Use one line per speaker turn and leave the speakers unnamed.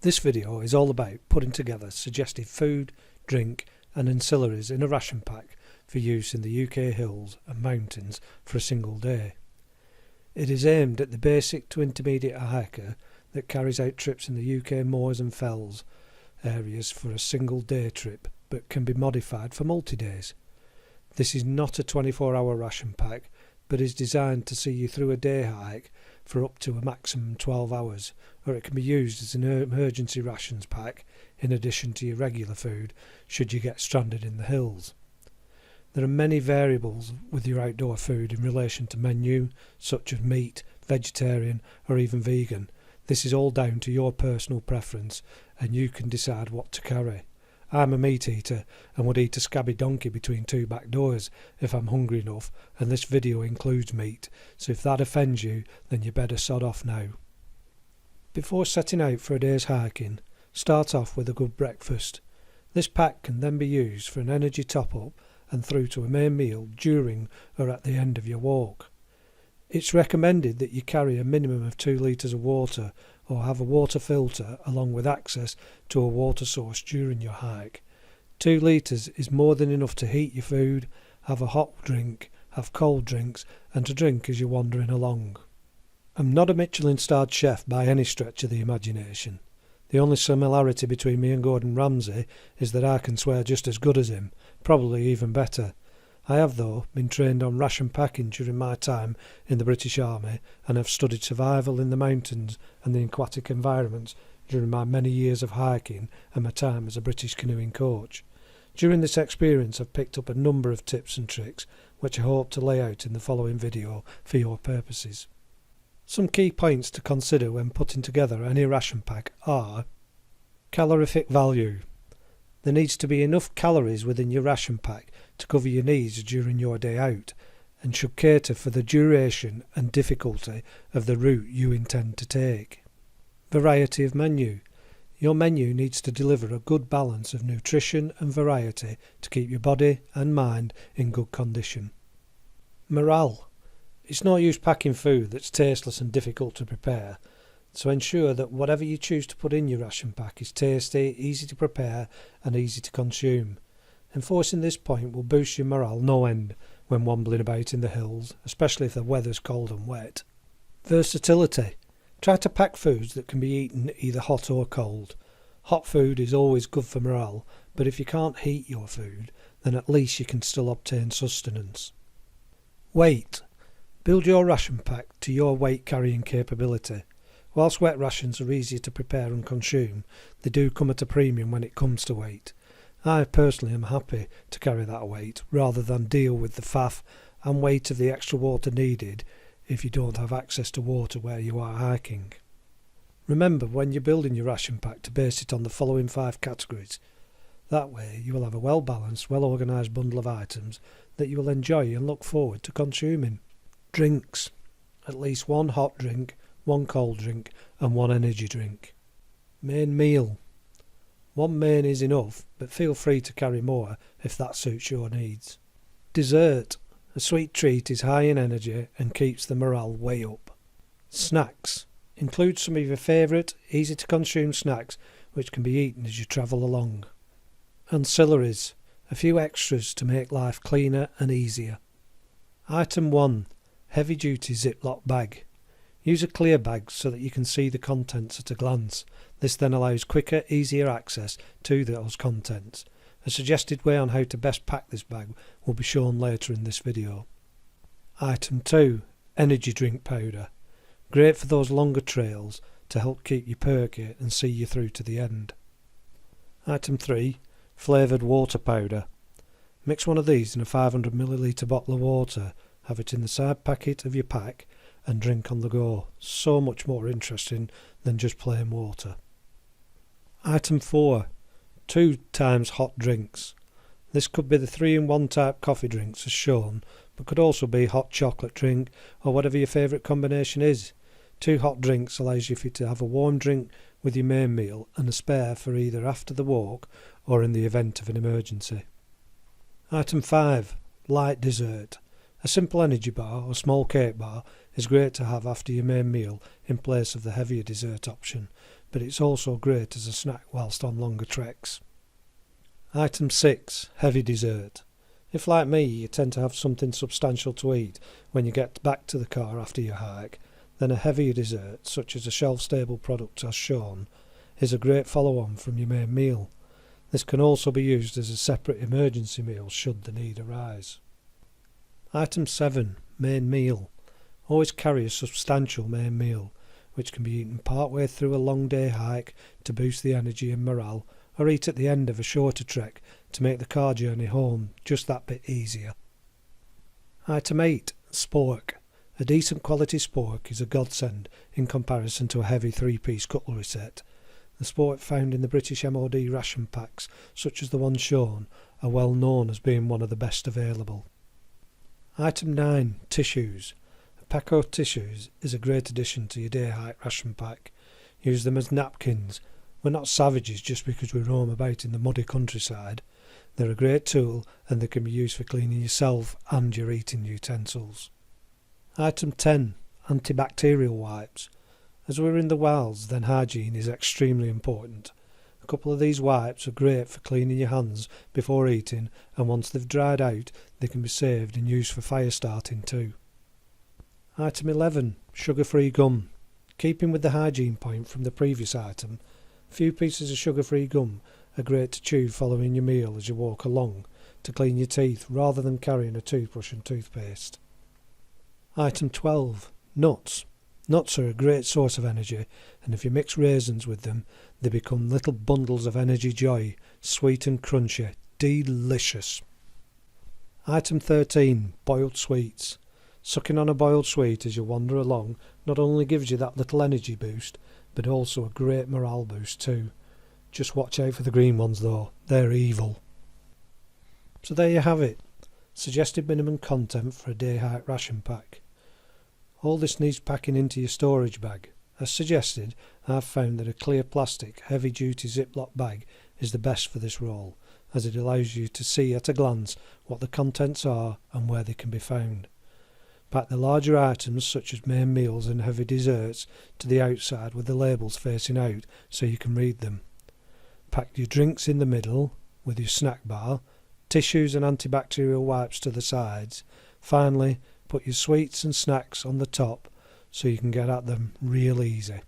This video is all about putting together suggested food, drink and ancillaries in a ration pack for use in the UK hills and mountains for a single day. It is aimed at the basic to intermediate hiker that carries out trips in the UK moors and fells areas for a single day trip, but can be modified for multi-days. This is not a 24-hour ration pack, but is designed to see you through a day hike for up to a maximum 12 hours, or it can be used as an emergency rations pack in addition to your regular food should you get stranded in the hills. There are many variables with your outdoor food in relation to menu, such as meat, vegetarian or even vegan. This is all down to your personal preference and you can decide what to carry. I'm a meat eater and would eat a scabby donkey between two back doors if I'm hungry enough, and this video includes meat, so if that offends you then you better sod off now. Before setting out for a day's hiking, start off with a good breakfast. This pack can then be used for an energy top up and through to a main meal during or at the end of your walk. It's recommended that you carry a minimum of 2 litres of water or have a water filter along with access to a water source during your hike. 2 litres is more than enough to heat your food, have a hot drink, have cold drinks and to drink as you're wandering along. I'm not a Michelin-starred chef by any stretch of the imagination. The only similarity between me and Gordon Ramsay is that I can swear just as good as him, probably even better. I have, though, been trained on ration packing during my time in the British Army and have studied survival in the mountains and the aquatic environments during my many years of hiking and my time as a British canoeing coach. During this experience I've picked up a number of tips and tricks which I hope to lay out in the following video for your purposes. Some key points to consider when putting together any ration pack are: calorific value. There needs to be enough calories within your ration pack to cover your needs during your day out and should cater for the duration and difficulty of the route you intend to take. Variety of menu. Your menu needs to deliver a good balance of nutrition and variety to keep your body and mind in good condition. Morale. It's no use packing food that's tasteless and difficult to prepare, so ensure that whatever you choose to put in your ration pack is tasty, easy to prepare and easy to consume. Enforcing this point will boost your morale no end when wambling about in the hills, especially if the weather's cold and wet. Versatility. Try to pack foods that can be eaten either hot or cold. Hot food is always good for morale, but if you can't heat your food, then at least you can still obtain sustenance. Weight. Build your ration pack to your weight carrying capability. Whilst wet rations are easier to prepare and consume, they do come at a premium when it comes to weight. I personally am happy to carry that weight rather than deal with the faff and weight of the extra water needed if you don't have access to water where you are hiking. Remember when you're building your ration pack to base it on the following 5 categories. That way you will have a well balanced, well organised bundle of items that you will enjoy and look forward to consuming. Drinks. At least 1 hot drink, 1 cold drink and 1 energy drink. Main meal. 1 main is enough, but feel free to carry more if that suits your needs. Dessert. A sweet treat is high in energy and keeps the morale way up. Snacks. Include some of your favourite, easy to consume snacks which can be eaten as you travel along. Ancillaries. A few extras to make life cleaner and easier. Item 1. Heavy duty Ziploc bag. Use a clear bag so that you can see the contents at a glance. This then allows quicker, easier access to those contents. A suggested way on how to best pack this bag will be shown later in this video. Item 2. Energy drink powder. Great for those longer trails to help keep you perky and see you through to the end. Item 3. Flavoured water powder. Mix one of these in a 500ml bottle of water, have it in the side pocket of your pack and drink on the go. So much more interesting than just plain water. Item 4. 2 times hot drinks. This could be the 3-in-1 type coffee drinks as shown, but could also be hot chocolate drink or whatever your favourite combination is. 2 hot drinks allows you to have a warm drink with your main meal and a spare for either after the walk or in the event of an emergency. Item 5. Light dessert. A simple energy bar or small cake bar is great to have after your main meal in place of the heavier dessert option, but it's also great as a snack whilst on longer treks. Item 6. Heavy dessert. If, like me, you tend to have something substantial to eat when you get back to the car after your hike, then a heavier dessert, such as a shelf-stable product as shown, is a great follow-on from your main meal. This can also be used as a separate emergency meal should the need arise. Item 7. Main meal. Always carry a substantial main meal, which can be eaten partway through a long day hike to boost the energy and morale, or eat at the end of a shorter trek to make the car journey home just that bit easier. Item 8. Spork. A decent quality spork is a godsend in comparison to a heavy 3-piece cutlery set. The spork found in the British MOD ration packs, such as the one shown, are well known as being one of the best available. Item 9. Tissues. A pack of tissues is a great addition to your day hike ration pack. Use them as napkins. We're not savages just because we roam about in the muddy countryside. They're a great tool and they can be used for cleaning yourself and your eating utensils. Item 10. Antibacterial wipes. As we're in the wilds, then hygiene is extremely important. A couple of these wipes are great for cleaning your hands before eating, and once they've dried out, they can be saved and used for fire starting too. Item 11. Sugar-free gum. Keeping with the hygiene point from the previous item, a few pieces of sugar-free gum are great to chew following your meal as you walk along, to clean your teeth rather than carrying a toothbrush and toothpaste. Item 12. Nuts. Nuts are a great source of energy, and if you mix raisins with them, they become little bundles of energy joy, sweet and crunchy, delicious. Item 13. Boiled sweets. Sucking on a boiled sweet as you wander along not only gives you that little energy boost, but also a great morale boost too. Just watch out for the green ones though, they're evil. So there you have it, suggested minimum content for a day hike ration pack. All this needs packing into your storage bag. As suggested, I've found that a clear plastic, heavy-duty Ziploc bag is the best for this role, as it allows you to see at a glance what the contents are and where they can be found. Pack the larger items, such as main meals and heavy desserts, to the outside with the labels facing out so you can read them. Pack your drinks in the middle, with your snack bar, tissues and antibacterial wipes to the sides. Finally, put your sweets and snacks on the top so you can get at them real easy.